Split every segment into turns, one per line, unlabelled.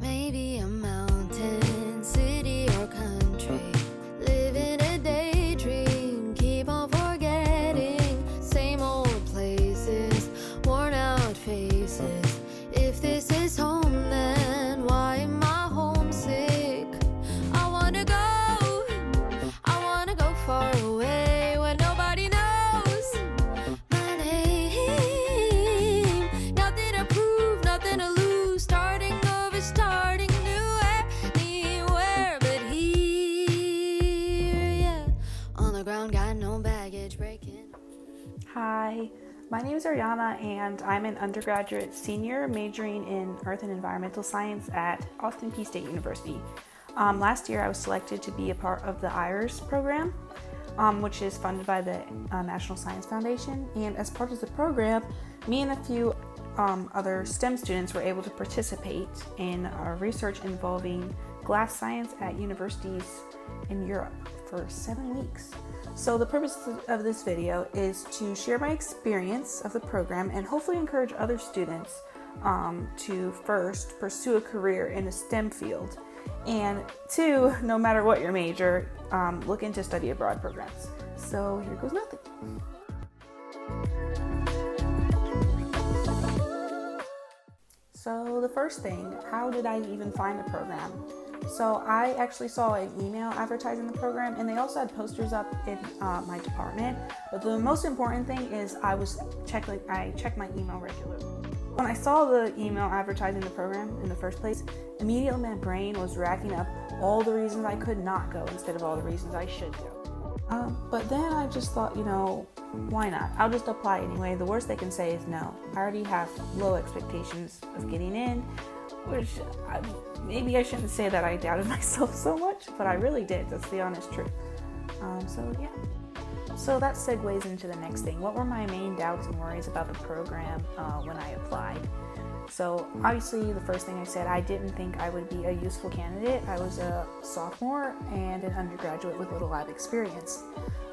Maybe a mountain, city, or country. Live in a daydream, keep on forgetting. Same old places, worn out faces. If this is home, then why am I homesick? I wanna go far away where nobody knows my name. Nothing to prove, nothing to lose. Starting over, starting new, anywhere but here. Yeah, on the ground, got no baggage breaking.
Hi, my name is Ariana and I'm an undergraduate senior majoring in Earth and Environmental Science at Austin Peay State University. Last year I was selected to be a part of the IRES program, which is funded by the National Science Foundation, and as part of the program, me and a few other STEM students were able to participate in research involving glass science at universities in Europe for 7 weeks. So the purpose of this video is to share my experience of the program and hopefully encourage other students to first pursue a career in a STEM field, and two, no matter what your major, look into study abroad programs. So here goes nothing. So the first thing, how did I even find the program? So I actually saw an email advertising the program, and they also had posters up in my department. But the most important thing is I checked my email regularly. When I saw the email advertising the program in the first place, immediately my brain was racking up all the reasons I could not go instead of all the reasons I should go. But then I just thought, why not? I'll just apply anyway. The worst they can say is no. I already have low expectations of getting in, which maybe I shouldn't say that I doubted myself so much, but I really did. That's the honest truth. So that segues into the next thing. What were my main doubts and worries about the program when I applied? So obviously the first thing I said, I didn't think I would be a useful candidate. I was a sophomore and an undergraduate with little lab experience,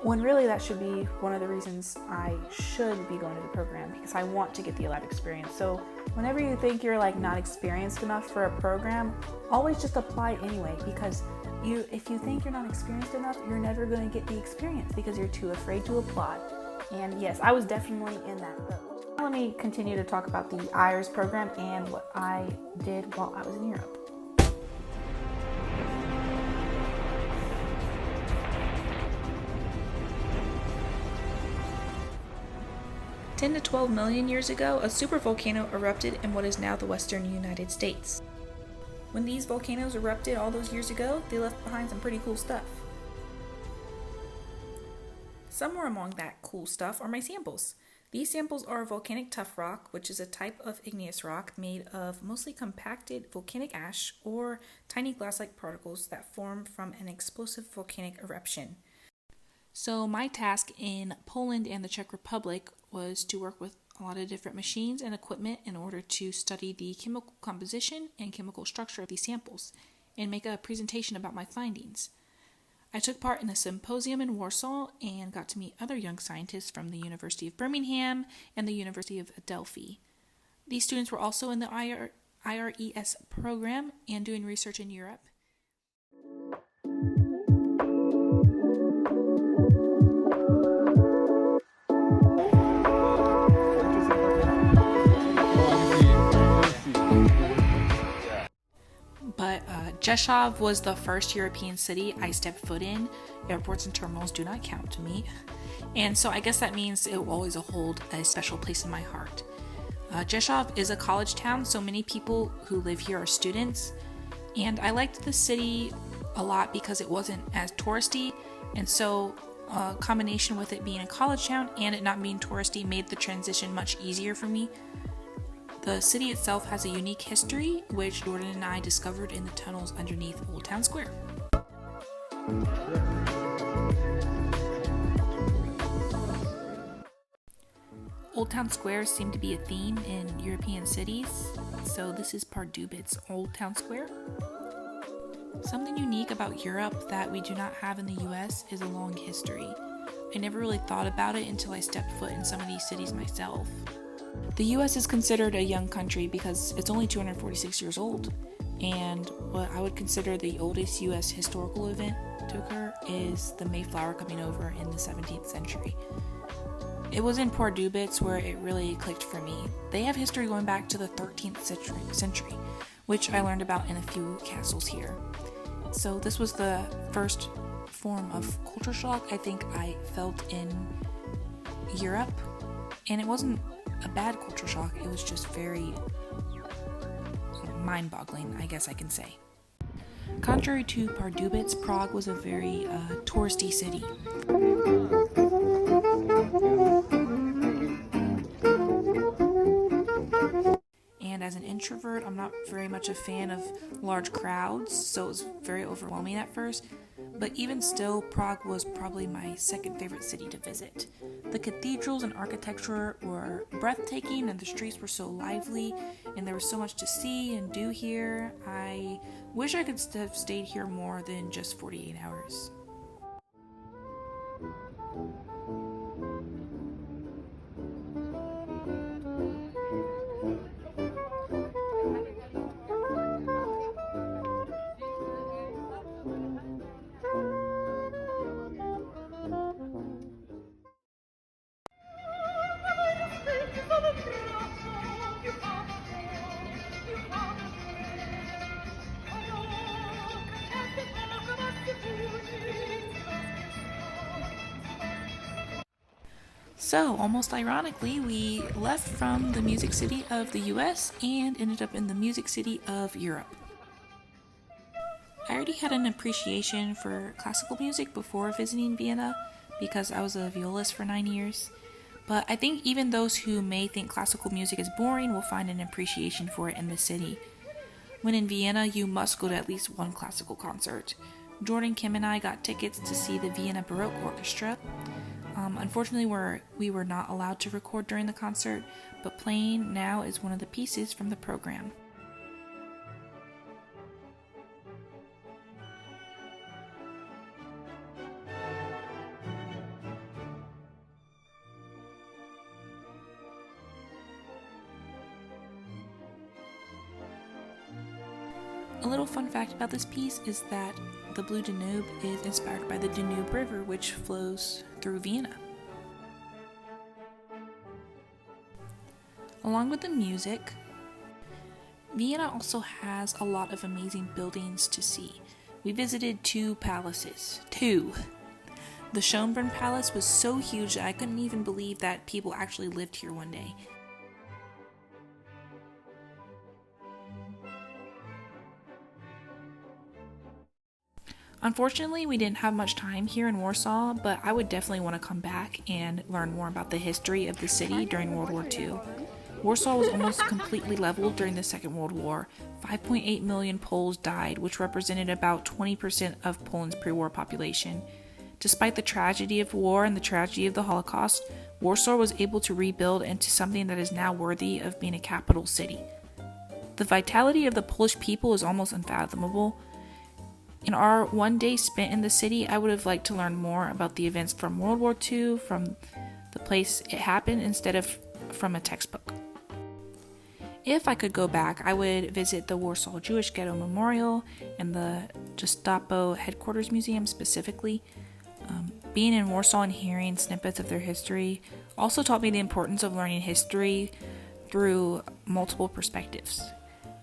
when really that should be one of the reasons I should be going to the program, because I want to get the lab experience. So whenever you think you're not experienced enough for a program, always just apply anyway, because if you think you're not experienced enough, you're never going to get the experience because you're too afraid to apply. And yes, I was definitely in that boat. Now let me continue to talk about the IRES program and what I did while I was in Europe. "10 to 12 million years ago, a supervolcano erupted in what is now the western United States. When these volcanoes erupted all those years ago, they left behind some pretty cool stuff. Somewhere among that cool stuff are my samples. These samples are volcanic tuff rock, which is a type of igneous rock made of mostly compacted volcanic ash or tiny glass-like particles that form from an explosive volcanic eruption. So my task in Poland and the Czech Republic was to work with a lot of different machines and equipment in order to study the chemical composition and chemical structure of these samples and make a presentation about my findings. I took part in a symposium in Warsaw and got to meet other young scientists from the University of Birmingham and the University of Delphi. These students were also in the IRES program and doing research in Europe. But Rzeszów was the first European city I stepped foot in. Airports and terminals do not count to me. And so I guess that means it will always hold a special place in my heart. Rzeszów is a college town, so many people who live here are students. And I liked the city a lot because it wasn't as touristy. And so a combination with it being a college town and it not being touristy made the transition much easier for me. The city itself has a unique history, which Jordan and I discovered in the tunnels underneath Old Town Square. Old Town Square seemed to be a theme in European cities, so this is Pardubit's Old Town Square. Something unique about Europe that we do not have in the US is a long history. I never really thought about it until I stepped foot in some of these cities myself. The US is considered a young country because it's only 246 years old, and what I would consider the oldest U.S. historical event to occur is the Mayflower coming over in the 17th century. It was in Port-Dubitz where it really clicked for me. They have history going back to the 13th century, which I learned about in a few castles here. So this was the first form of culture shock I think I felt in Europe, and it wasn't a bad culture shock, it was just very mind-boggling, I guess I can say. Contrary to Pardubitz, Prague was a very touristy city. And as an introvert, I'm not very much a fan of large crowds, so it was very overwhelming at first. But even still, Prague was probably my second favorite city to visit. The cathedrals and architecture were breathtaking, and the streets were so lively, and there was so much to see and do here. I wish I could have stayed here more than just 48 hours. So, almost ironically, we left from the music city of the US and ended up in the music city of Europe. I already had an appreciation for classical music before visiting Vienna because I was a violist for 9 years. But I think even those who may think classical music is boring will find an appreciation for it in the city. When in Vienna, you must go to at least one classical concert. Jordan, Kim, and I got tickets to see the Vienna Baroque Orchestra. Unfortunately, we were not allowed to record during the concert, but playing now is one of the pieces from the program. A little fun fact about this piece is that the Blue Danube is inspired by the Danube River, which flows through Vienna. Along with the music, Vienna also has a lot of amazing buildings to see. We visited 2 palaces. 2! The Schönbrunn Palace was so huge that I couldn't even believe that people actually lived here one day. Unfortunately, we didn't have much time here in Warsaw, but I would definitely want to come back and learn more about the history of the city during World War II. Warsaw was almost completely leveled during the Second World War. 5.8 million Poles died, which represented about 20% of Poland's pre-war population. Despite the tragedy of war and the tragedy of the Holocaust, Warsaw was able to rebuild into something that is now worthy of being a capital city. The vitality of the Polish people is almost unfathomable. In our one day spent in the city, I would have liked to learn more about the events from World War II, from the place it happened, instead of from a textbook. If I could go back, I would visit the Warsaw Jewish Ghetto Memorial and the Gestapo Headquarters Museum specifically. Being in Warsaw and hearing snippets of their history also taught me the importance of learning history through multiple perspectives.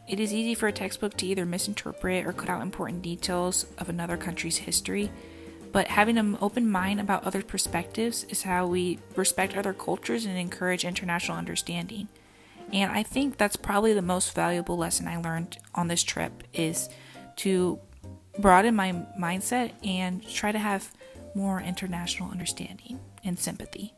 It is easy for a textbook to either misinterpret or cut out important details of another country's history, but having an open mind about other perspectives is how we respect other cultures and encourage international understanding. And I think that's probably the most valuable lesson I learned on this trip, is to broaden my mindset and try to have more international understanding and sympathy.